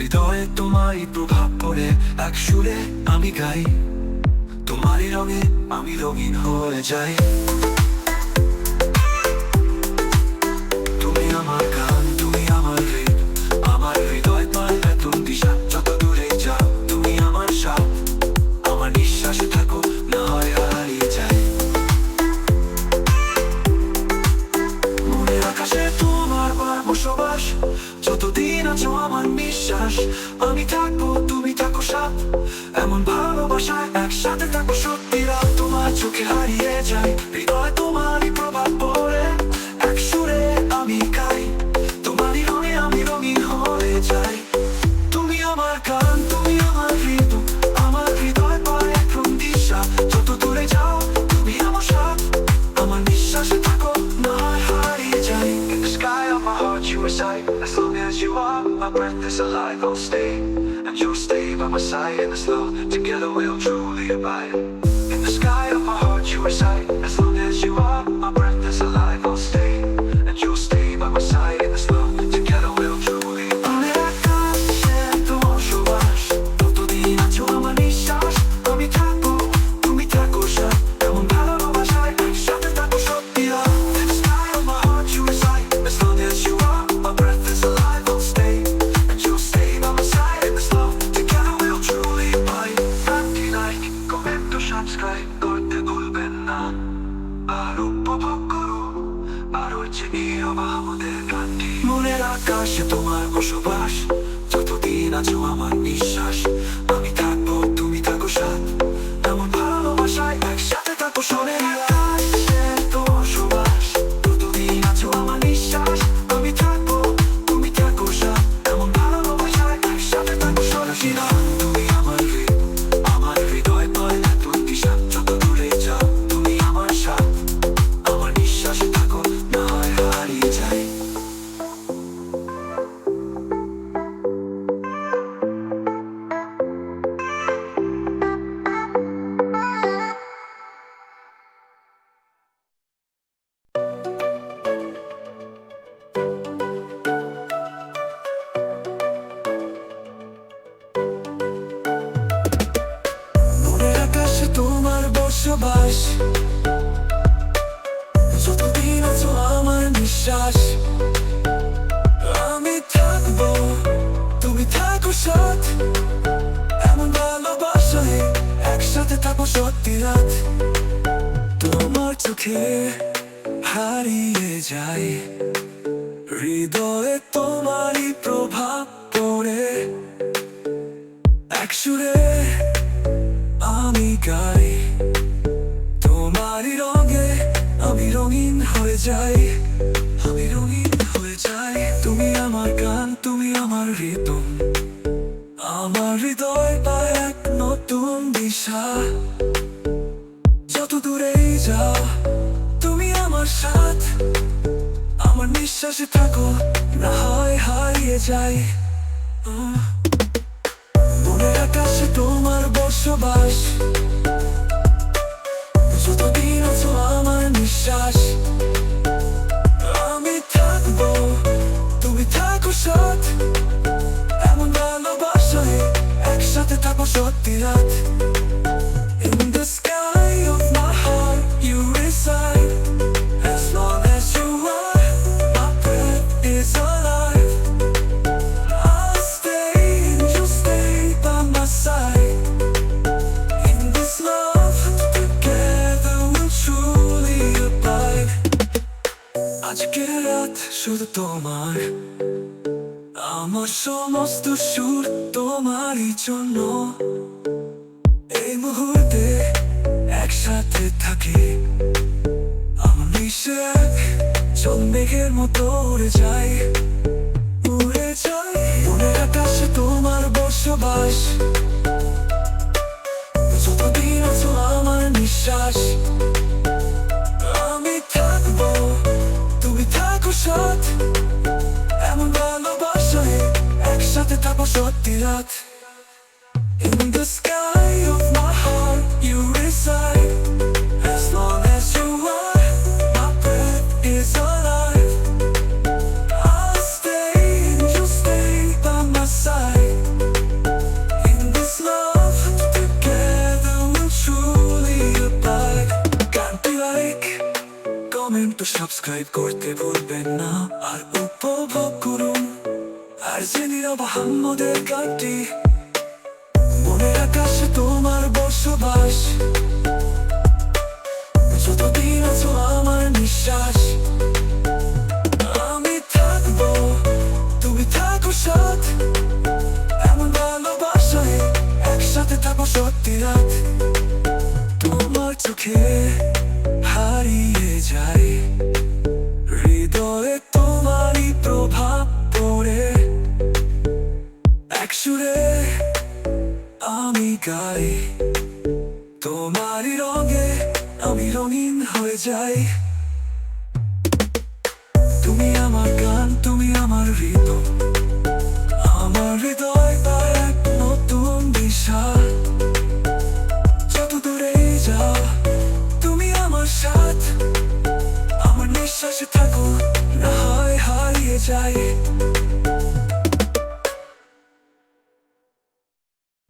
হৃদয়ে তোমারই প্রভাব পড়ে, এক সুরে আমি গাই, তোমারই রঙে আমি রঙিন হয়ে যাই। তুমি আমার গান, তুমি আমার হৃদ, আমার হৃদয় পায় নতুন দিশা। যত দূরে যাও তুমি আমার সাথ, আমার নিঃশ্বাসে থাকো, না হয় হারিয়ে যাই। মনের আকাশে তোমার বসবাস, যতদিন আছো আমার নিঃশ্বাস। আমি থাকবো তুমি থাকো সাথ, এমন ভালোবাসায় একসাথে থাকবো সত্যি রাত। তোমার চোখে হারিয়ে যাই, হৃদয় তোমারই প্রভাব পড়ে, এক সুরে আমি গাই, তোমারই রঙে আমি রঙিন হয়ে যাই। তুমি আমার গান, তুমি আমার হৃদ, আমার হৃদয় পায় এক রঙ দিশা। যত দূরে যাও তুমি আমার সাথ, আমার নিঃশ্বাসে থাকো, না হয় হারিয়ে যাই। In the sky of my heart you reside, as long as you are, my breath is alive. I'll stay, and you'll stay by my side in this love. Together we'll truly abide. In the sky of my heart you reside, as long as you are, my breath is alive. I'll stay, and you'll stay by my side in this love. Together we'll truly abide. মনের আকাশে তোমার বসবাস, যতদিন আছো আমার নিঃশ্বাস। আমি থাকবো তুমি থাকো সাথ, এমন ভালোবাসায় একসাথে থাকো সত্যি রাত। In the sky of my heart you reside, as long as you are, my breath is alive. I'll stay, and you'll stay by my side in this love. Together we'll truly abide. Empty like comment or subscribe করতে ভুলবেন না, আর উপভোগ করো, আর চিনিও আমাদের গানটি। মনের আকাশে তোমার বসবাস, যতদিন আছো আমার নিঃশ্বাস। আমি থাকবো তুমি থাকো সাথ, এমন ভালোবাসায় একসাথে থাকো শোনে। আকাশে তোমার বসবাস, যতদিন আছো আমার নিঃশ্বাস। আমি থাকবো তুমি থাকো সাথ, এমন ভালোবাসায় একসাথে থাকো সরাসরি। তুমি আমার হৃদ, আমার হৃদয় পায় নতুন দিশা। যত দূরে যাও তুমি আমার সাথ, আমার নিঃশ্বাসে থাকো, না হয় হারিয়ে যাই। মনের আকাশে তোমার বসবাস, যতদিন আছো আমার নিঃশ্বাস। আমি থাকবো তুমি থাকো সাথ, এমন ভালোবাসায় একসাথে থাকো সত্যি রাত। তোমার চোখে হারিয়ে যাই, হৃদয়ে তোমারই প্রভাব পড়ে, এক সুরে আমি গাই, তোমারই রঙে আমি রঙিন হয়ে যাই, আমি রঙিন হয়ে যাই। তুমি আমার গান, তুমি আমার রিদম, আমার হৃদয় পায় এক নতুন দিশা। যত দূরেই যাও তুমি আমার সাথ, আমার নিঃশ্বাসে থাকো, না হয় হারিয়ে যাই। মনের আকাশে তোমার বসবাস, যতদিন আছো আমার নিঃশ্বাস। আমি থাকবো তুমি থাকো সাথ, এমন ভালোবাসায় একসাথে থাকো সত্যি রাত। In the sky of my heart you reside, as long as you are, my breath is alive. I'll stay and you'll stay by my side. In this love, together we'll truly abide. আজকের রাত শুধু তোমার, আমার সমস্ত সুর তোমারই জন্য। এই মুহূর্তে একসাথে থাকি, আমার নিঃশ্বাস জল মেঘের মতো উড়ে যায়, উড়ে যায়। মনের আকাশে তোমার বসবাস, যতদিন আছো আমার নিঃশ্বাস। আমি থাকবো তুমি থাকো সাথ, এমন ভালোবাসায় একসাথে থাকো সত্যি রাত। In the sky of my heart you reside, as long as you are, my breath is alive. I'll stay and you'll stay by my side. Subscribe করতে ভুলবেন না, আর উপভোগ করুন আরজে মোহাম্মদের গানটি। মনের আকাশে তোমার বসবাস, যতদিন আছো আমার নিঃশ্বাস। আমি থাকবো, তুমি থাকো সাথ, এমন ভালোবাসায় একসাথে থাকো সত্যি রাত। তোমার চোখে হারিয়ে যাই, হৃদয়ে তোমারই প্রভাব পড়ে। এক সুরে আমি গাই, তোমারই রঙে আমি রঙিন হয়ে যাই। তুমি আমার গান, তুমি আমার হৃদয়, আমার হৃদয় তার এক নতুন দিশা। যত দূরে যাও তুমি আমার সাথ, আমার নিঃশ্বাসে থাকো, না হয় হারিয়ে যাই।